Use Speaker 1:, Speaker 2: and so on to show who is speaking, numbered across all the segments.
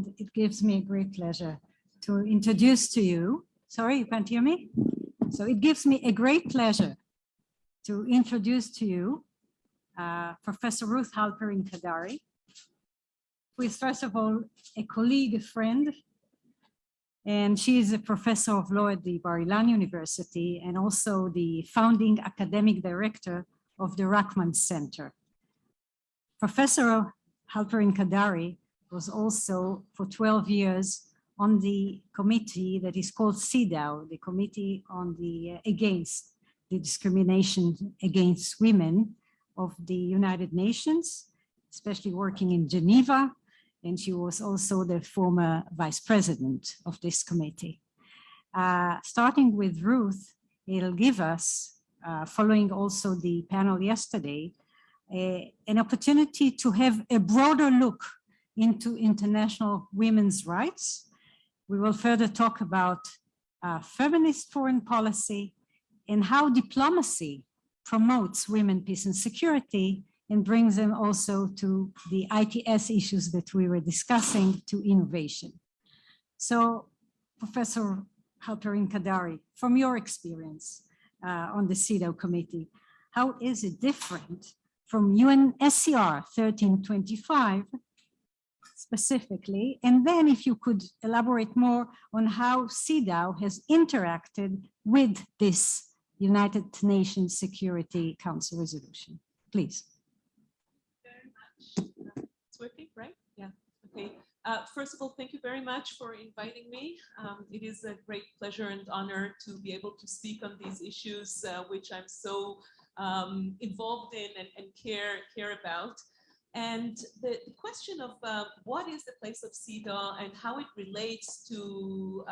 Speaker 1: and it gives me a great pleasure to introduce to you. Sorry, you can't hear me? So it gives me a great pleasure to introduce to you Professor Ruth Halperin-Kadari, who is first of all a colleague, a friend, and she is a professor of law at the Bar-Ilan University and also the founding academic director of the Rachman Center. Professor Halperin-Kadari was also for 12 years on the committee that is called CEDAW, the Committee on the Against the Discrimination Against Women of the United Nations, especially working in Geneva, and she was also the former vice president of this committee. Starting with Ruth, it'll give us, following also the panel yesterday, an opportunity to have a broader look into international women's rights. We will further talk about feminist foreign policy and how diplomacy promotes women, peace, and security, and brings them also to the ITS issues that we were discussing, to innovation. So, Professor Halperin-Kadari, from your experience on the CEDAW committee, how is it different from UNSCR 1325 specifically? And then if you could elaborate more on how CEDAW has interacted with this United Nations Security Council resolution, please.
Speaker 2: Very much. It's working, right? Yeah. Okay. First of all, thank you very much for inviting me. It is a great pleasure and honor to be able to speak on these issues, which I'm so involved in and care about. And the question of what is the place of CEDAW and how it relates to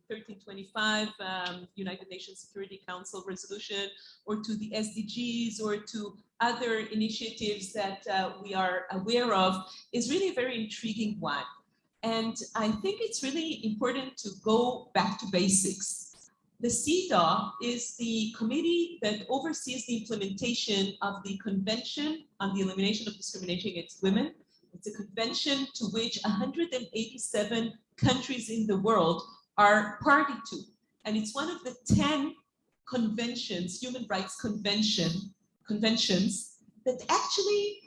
Speaker 2: 1325 United Nations Security Council resolution, or to the SDGs, or to other initiatives that we are aware of, is really a very intriguing one. And I think it's really important to go back to basics. The CEDAW is the committee that oversees the implementation of the Convention on the Elimination of Discrimination Against Women. It's a convention to which 187 countries in the world are party to. And it's one of the 10 conventions, human rights conventions, that actually,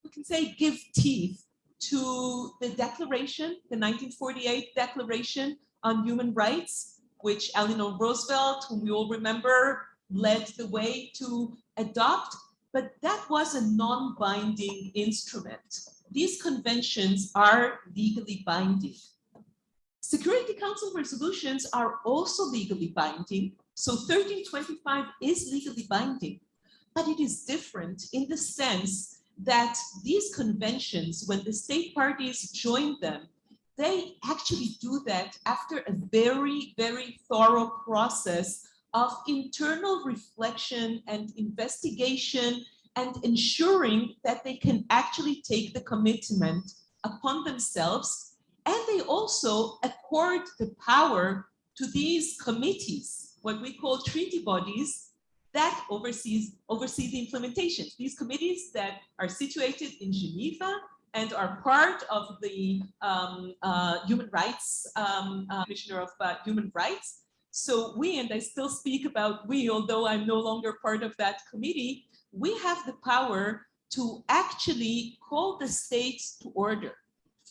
Speaker 2: we can say, give teeth to the declaration, the 1948 Declaration on Human Rights, which Eleanor Roosevelt, whom we all remember, led the way to adopt, but that was a non-binding instrument. These conventions are legally binding. Security Council resolutions are also legally binding, so 1325 is legally binding, but it is different in the sense that these conventions, when the state parties join them, they actually do that after a very, very thorough process of internal reflection and investigation, and ensuring that they can actually take the commitment upon themselves. And they also accord the power to these committees, what we call treaty bodies, that oversee the implementation. These committees that are situated in Geneva and are part of the Human Rights, Commissioner of Human Rights. So we, and I still speak about we, although I'm no longer part of that committee, we have the power to actually call the states to order.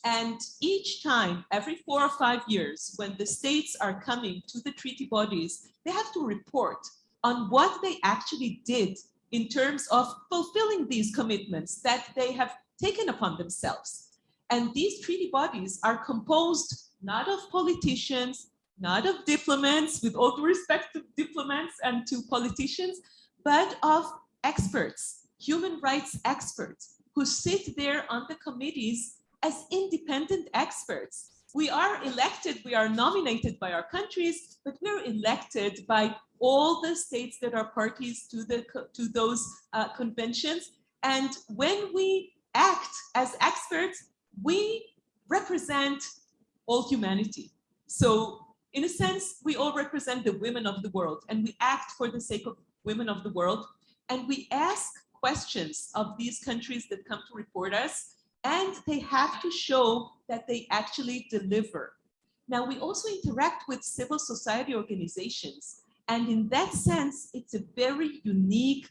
Speaker 2: And each time, every 4 or 5 years, when the states are coming to the treaty bodies, they have to report on what they actually did in terms of fulfilling these commitments that they have taken upon themselves. And these treaty bodies are composed not of politicians, not of diplomats, with all due respect to diplomats and to politicians, but of experts, human rights experts, who sit there on the committees as independent experts. We are elected, we are nominated by our countries, but we're elected by all the states that are parties to those conventions. And when we act as experts, we represent all humanity. So in a sense, we all represent the women of the world, and we act for the sake of women of the world. And we ask questions of these countries that come to report us. and they have to show that they actually deliver. Now, we also interact with civil society organizations, and in that sense, it's a very unique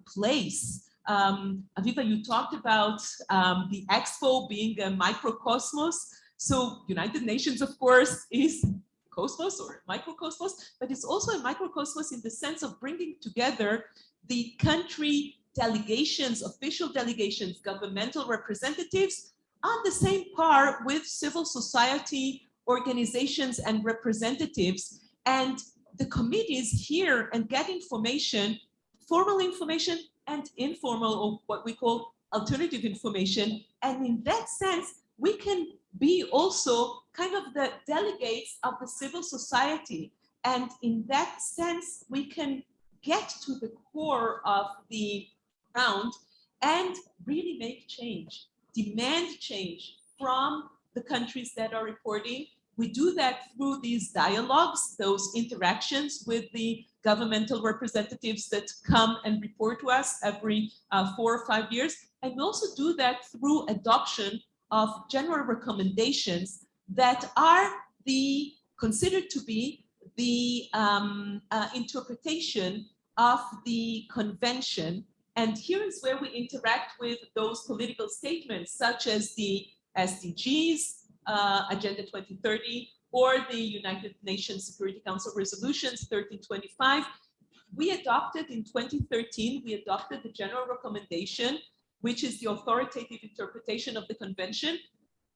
Speaker 2: place. Aviva, you talked about the Expo being a microcosmos. So United Nations, of course, is cosmos or microcosmos, but it's also a microcosmos in the sense of bringing together the country delegations, official delegations, governmental representatives on the same par with civil society organizations and representatives. And the committees hear and get information, formal information and informal, or what we call alternative information. And in that sense, we can be also kind of the delegates of the civil society. And in that sense, we can get to the core of the ground and really make change, demand change from the countries that are reporting. We do that through these dialogues, those interactions with the governmental representatives that come and report to us every 4 or 5 years. And we also do that through adoption of general recommendations that are considered to be the interpretation of the convention. And here is where we interact with those political statements, such as the SDGs, Agenda 2030, or the United Nations Security Council resolutions 1325. We adopted in 2013, we adopted the general recommendation, which is the authoritative interpretation of the convention,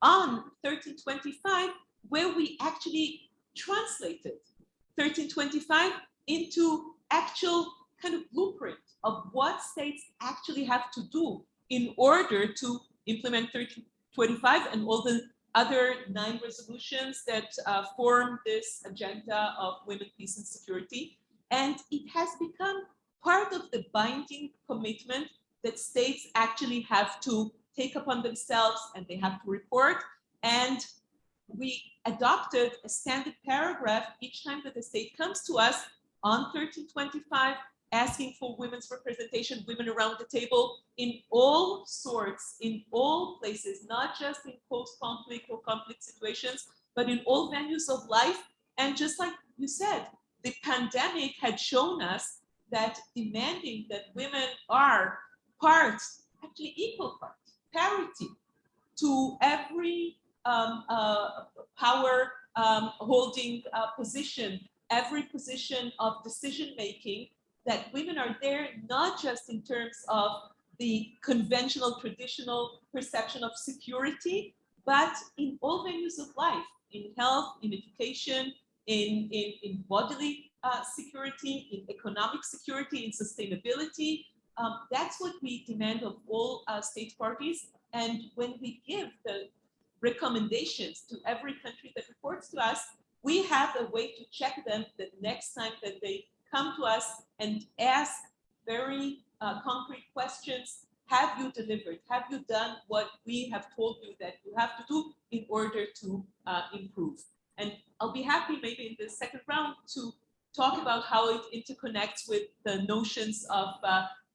Speaker 2: on 1325, where we actually translated 1325 into actual kind of blueprint of what states actually have to do in order to implement 1325 and all the other 9 resolutions that form this agenda of women, peace, and security. And it has become part of the binding commitment that states actually have to take upon themselves, and they have to report. And we adopted a standard paragraph each time that the state comes to us on 1325, asking for women's representation, women around the table in all sorts, in all places, not just in post-conflict or conflict situations, but in all venues of life. And just like you said, the pandemic had shown us that demanding that women are parts, actually equal parts, parity to every power holding position, every position of decision-making, that women are there not just in terms of the conventional, traditional perception of security, but in all venues of life, in health, in education, in bodily security, in economic security, in sustainability. That's what we demand of all state parties. And when we give the recommendations to every country that reports to us, we have a way to check them the next time that they come to us and ask very concrete questions. Have you delivered? Have you done what we have told you that you have to do in order to improve? And I'll be happy maybe in the second round to talk about how it interconnects with the notions of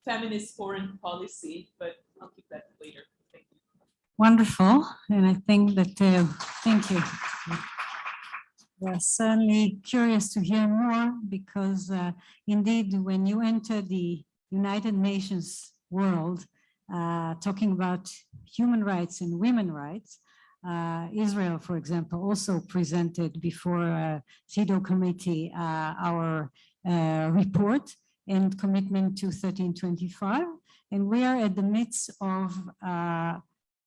Speaker 2: feminist foreign policy, but I'll keep that later. Thank you.
Speaker 1: Wonderful. And I think that, thank you. We're certainly curious to hear more because indeed, when you enter the United Nations world, talking about human rights and women's rights, Israel, for example, also presented before a CEDAW committee our report and commitment to 1325. And we are at the midst of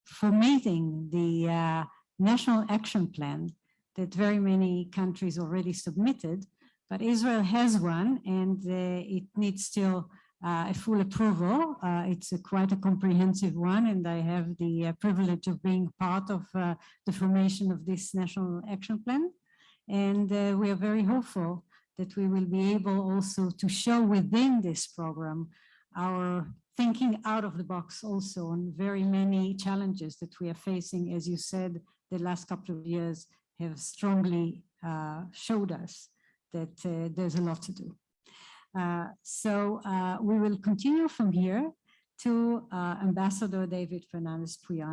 Speaker 1: formatting the National Action Plan that very many countries already submitted, but Israel has one, and it needs still a full approval. It's quite a comprehensive one, and I have the privilege of being part of the formation of this National Action Plan. And we are very hopeful that we will be able also to show within this program our thinking out of the box also on very many challenges that we are facing. As you said, the last couple of years have strongly showed us that there's a lot to do. So we will continue from here to Ambassador David Fernandez-Puyan.